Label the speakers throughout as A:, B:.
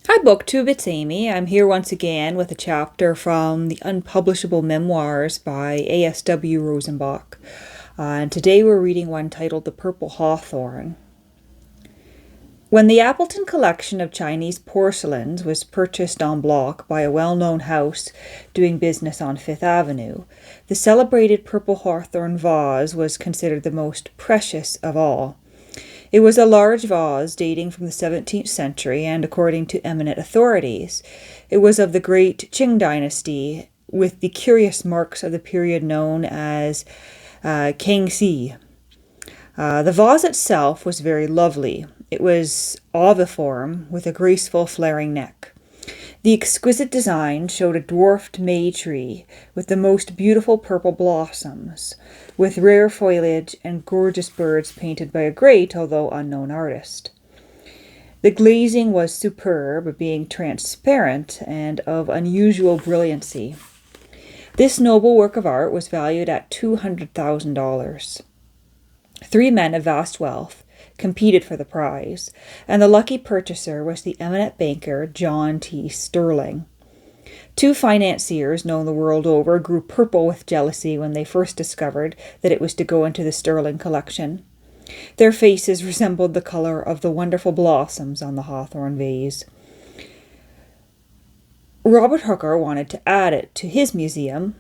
A: Hi, BookTube, it's Amy. I'm here once again with a chapter from the unpublishable memoirs by A.S.W. Rosenbach. And today we're reading one titled The Purple Hawthorn. When the Appleton collection of Chinese porcelains was purchased en bloc by a well-known house doing business on Fifth Avenue, the celebrated purple hawthorn vase was considered the most precious of all. It was a large vase dating from the 17th century, and according to eminent authorities, it was of the great Qing dynasty, with the curious marks of the period known as Kangxi. The vase itself was very lovely. It was oviform, with a graceful flaring neck. The exquisite design showed a dwarfed May tree with the most beautiful purple blossoms, with rare foliage and gorgeous birds painted by a great, although unknown artist. The glazing was superb, being transparent and of unusual brilliancy. This noble work of art was valued at $200,000. Three men of vast wealth competed for the prize, and the lucky purchaser was the eminent banker John T. Sterling. Two financiers known the world over grew purple with jealousy when they first discovered that it was to go into the Sterling collection. Their faces resembled the color of the wonderful blossoms on the Hawthorn vase. Robert Hooker wanted to add it to his museum,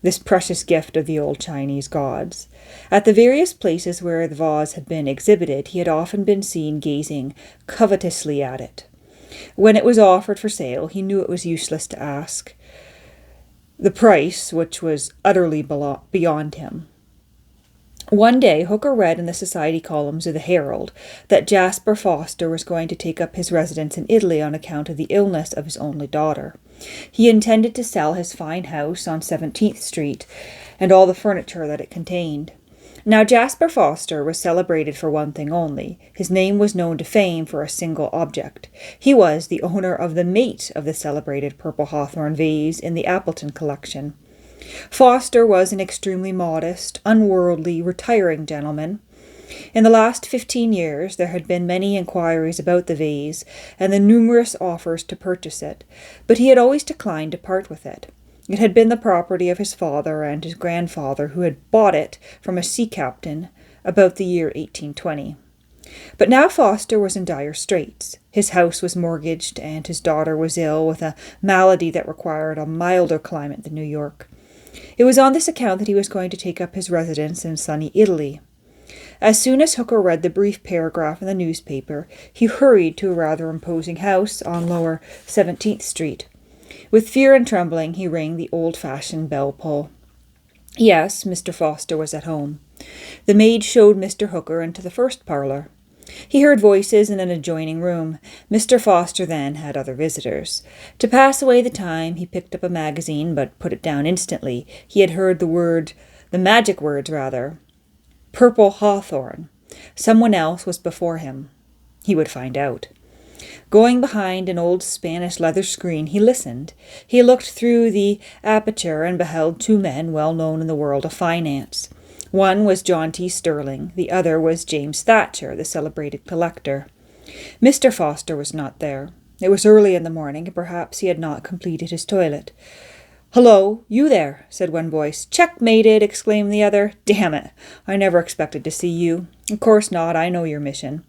A: this precious gift of the old Chinese gods. At the various places where the vase had been exhibited, he had often been seen gazing covetously at it. When it was offered for sale, he knew it was useless to ask the price, which was utterly beyond him. One day, Hooker read in the society columns of the Herald that Jasper Foster was going to take up his residence in Italy on account of the illness of his only daughter. He intended to sell his fine house on 17th Street and all the furniture that it contained. Now Jasper Foster was celebrated for one thing only. His name was known to fame for a single object. He was the owner of the mate of the celebrated purple hawthorn vase in the Appleton collection. Foster was an extremely modest, unworldly, retiring gentleman. In the last 15 years there had been many inquiries about the vase and the numerous offers to purchase it, but he had always declined to part with it. It had been the property of his father and his grandfather, who had bought it from a sea captain about the year 1820. But now Foster was in dire straits. His house was mortgaged, and his daughter was ill with a malady that required a milder climate than New York. It was on this account that he was going to take up his residence in sunny Italy. As soon as Hooker read the brief paragraph in the newspaper, he hurried to a rather imposing house on lower 17th Street. With fear and trembling, he rang the old-fashioned bell-pull. Yes, Mr. Foster was at home. The maid showed Mr. Hooker into the first parlor. He heard voices in an adjoining room. Mr. Foster then had other visitors. To pass away the time, he picked up a magazine, but put it down instantly. He had heard the magic words, Purple Hawthorn. Someone else was before him. He would find out. Going behind an old Spanish leather screen, he listened. He looked through the aperture and beheld two men well known in the world of finance. One was John T. Sterling, the other was James Thatcher, the celebrated collector. Mr. Foster was not there. It was early in the morning, and perhaps he had not completed his toilet. "Hello, you there," said one voice. "Checkmated," exclaimed the other. "Damn it, I never expected to see you." "Of course not, I know your mission.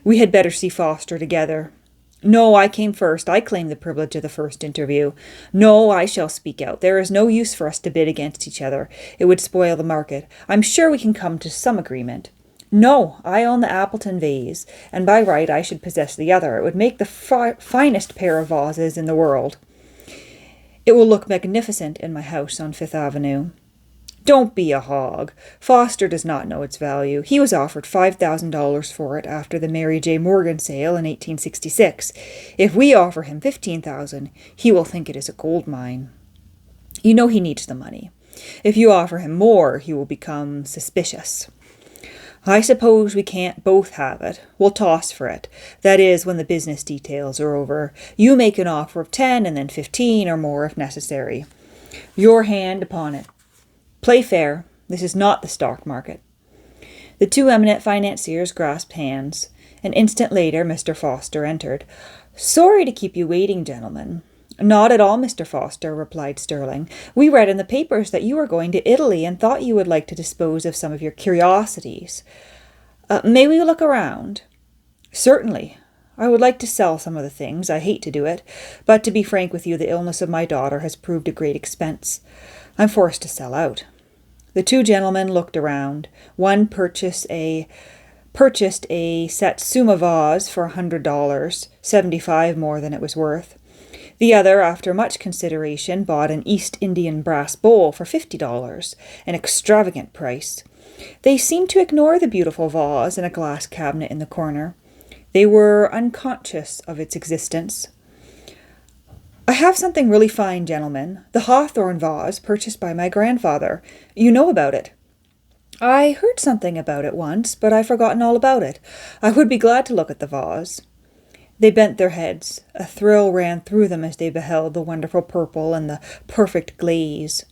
A: We had better see Foster together." "No, I came first. I claim the privilege of the first interview." "No, I shall speak out. There is no use for us to bid against each other. It would spoil the market. I'm sure we can come to some agreement." "No, I own the Appleton vase, and by right I should possess the other. It would make the finest pair of vases in the world. It will look magnificent in my house on Fifth Avenue." "Don't be a hog. Foster does not know its value. He was offered $5,000 for it after the Mary J. Morgan sale in 1866. If we offer him $15,000, he will think it is a gold mine. You know he needs the money. If you offer him more, he will become suspicious. I suppose we can't both have it. We'll toss for it. That is, when the business details are over. You make an offer of 10 and then 15 or more if necessary. Your hand upon it. Play fair. This is not the stock market." The two eminent financiers grasped hands. An instant later, Mr. Foster entered. "Sorry to keep you waiting, gentlemen." "Not at all, Mr. Foster," replied Sterling. "We read in the papers that you were going to Italy and thought you would like to dispose of some of your curiosities. May we look around?" "Certainly. I would like to sell some of the things. I hate to do it, but to be frank with you, the illness of my daughter has proved a great expense. I'm forced to sell out." The two gentlemen looked around. One purchased a Satsuma vase for $100, 75 more than it was worth. The other, after much consideration, bought an East Indian brass bowl for $50, an extravagant price. They seemed to ignore the beautiful vase in a glass cabinet in the corner. They were unconscious of its existence. "I have something really fine, gentlemen. The Hawthorn vase purchased by my grandfather. You know about it." "I heard something about it once, but I've forgotten all about it. I would be glad to look at the vase." They bent their heads. A thrill ran through them as they beheld the wonderful purple and the perfect glaze.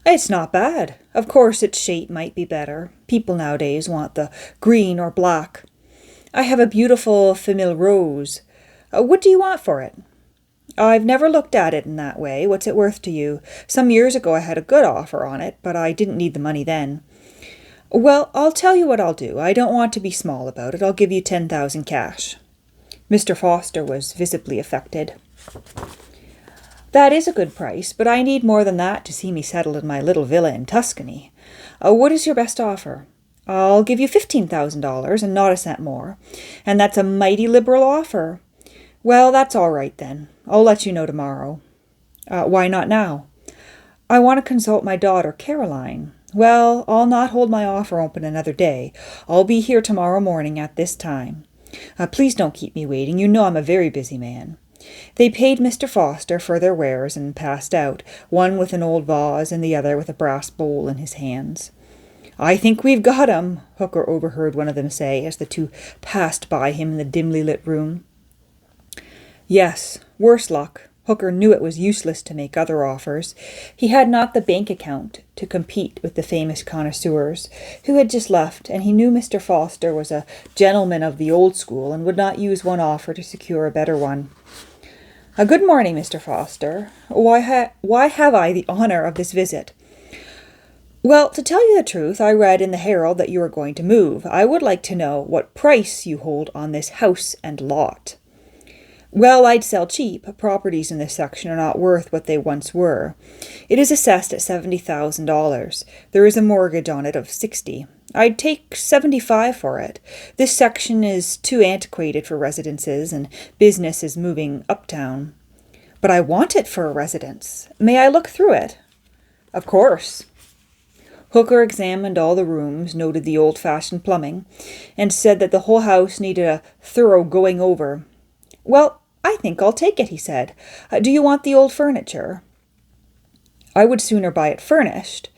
A: "It's not bad. Of course, its shape might be better. People nowadays want the green or black. I have a beautiful famille rose. What do you want for it?" "I've never looked at it in that way. What's it worth to you? Some years ago I had a good offer on it, but I didn't need the money then." "Well, I'll tell you what I'll do. I don't want to be small about it. I'll give you 10,000 cash. Mr. Foster was visibly affected. "That is a good price, but I need more than that to see me settled in my little villa in Tuscany. What is your best offer?" "I'll give you $15,000 and not a cent more. And that's a mighty liberal offer." "Well, that's all right then. I'll let you know tomorrow." "Why not now?" "I want to consult my daughter, Caroline." "Well, I'll not hold my offer open another day. I'll be here tomorrow morning at this time." Please don't keep me waiting. You know I'm a very busy man." They paid Mr. Foster for their wares and passed out, one with an old vase and the other with a brass bowl in his hands. "I think we've got 'em," Hooker overheard one of them say as the two passed by him in the dimly lit room. Yes, worse luck. Hooker knew it was useless to make other offers. He had not the bank account to compete with the famous connoisseurs who had just left, and he knew Mr. Foster was a gentleman of the old school and would not use one offer to secure a better one. "Good morning, Mr. Foster. Why have I the honor of this visit?" "Well, to tell you the truth, I read in the Herald that you are going to move. I would like to know what price you hold on this house and lot." "Well, I'd sell cheap. Properties in this section are not worth what they once were. It is assessed at $70,000. There is a mortgage on it of $60,000. I'd take $75,000 for it. This section is too antiquated for residences, and business is moving uptown." "But I want it for a residence. May I look through it?" "Of course." Hooker examined all the rooms, noted the old-fashioned plumbing, and said that the whole house needed a thorough going over. "Well, I think I'll take it," he said. "Do you want the old furniture?" "I would sooner buy it furnished.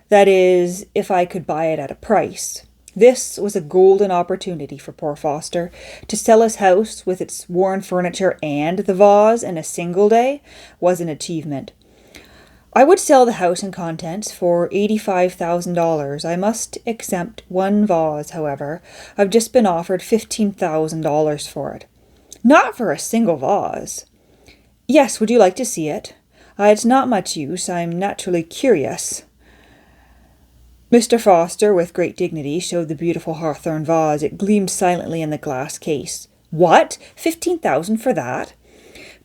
A: That is, if I could buy it at a price." This was a golden opportunity for poor Foster. To sell his house with its worn furniture and the vase in a single day was an achievement. "I would sell the house and contents for $85,000. I must exempt one vase, however. I've just been offered $15,000 for it." "Not for a single vase." "Yes, would you like to see it?" It's not much use. I'm naturally curious." Mr. Foster, with great dignity, showed the beautiful Hawthorn vase. It gleamed silently in the glass case. "What? 15,000 for that?"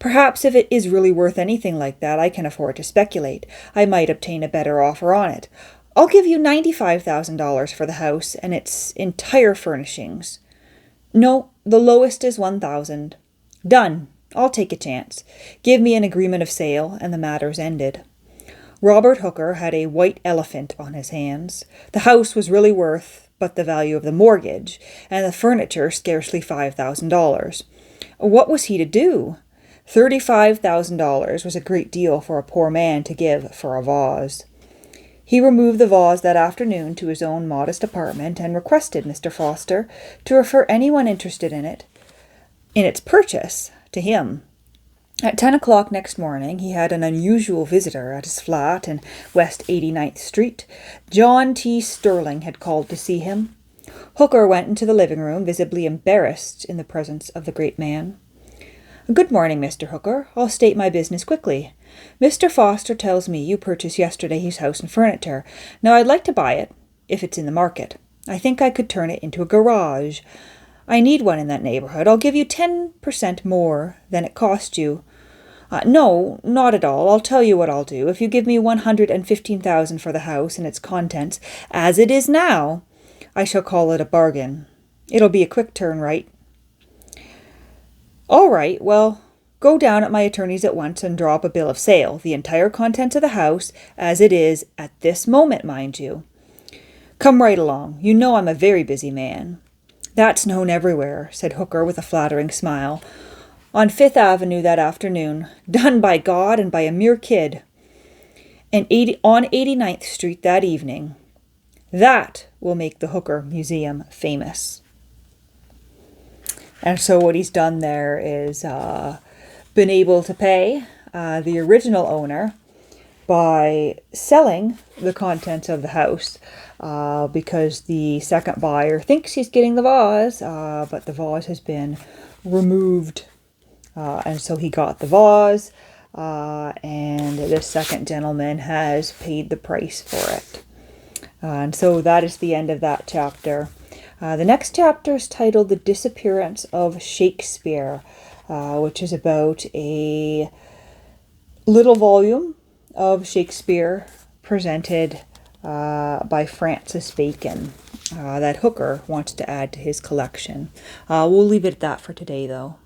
A: "Perhaps if it is really worth anything like that, I can afford to speculate. I might obtain a better offer on it. I'll give you $95,000 for the house and its entire furnishings." "No, the lowest is 1,000. "Done. I'll take a chance. Give me an agreement of sale, and the matter's ended." Robert Hooker had a white elephant on his hands. The house was really worth but the value of the mortgage, and the furniture scarcely $5,000. What was he to do? $35,000 was a great deal for a poor man to give for a vase. He removed the vase that afternoon to his own modest apartment and requested Mr. Foster to refer anyone interested in its purchase to him. At 10 o'clock next morning, he had an unusual visitor at his flat in West 89th Street. John T. Sterling had called to see him. Hooker went into the living room, visibly embarrassed in the presence of the great man. "Good morning, Mr. Hooker. I'll state my business quickly. Mr. Foster tells me you purchased yesterday his house and furniture. Now I'd like to buy it, if it's in the market. I think I could turn it into a garage. I need one in that neighborhood. I'll give you 10% more than it cost you. No, not at all. I'll tell you what I'll do. If you give me 115,000 for the house and its contents, as it is now, I shall call it a bargain. It'll be a quick turn, right?" "All right, well, go down at my attorney's at once and draw up a bill of sale, the entire contents of the house, as it is at this moment, mind you. Come right along. You know I'm a very busy man." "That's known everywhere," said Hooker with a flattering smile. "On Fifth Avenue that afternoon. Done by God and by a mere kid. And on 89th Street that evening. That will make the Hooker Museum famous." And so what he's done there is been able to pay the original owner by selling the contents of the house because the second buyer thinks he's getting the vase, but the vase has been removed. And so he got the vase, and this second gentleman has paid the price for it. And so that is the end of that chapter. The next chapter is titled The Disappearance of Shakespeare, which is about a little volume of Shakespeare presented by Francis Bacon that Hooker wants to add to his collection. We'll leave it at that for today, though.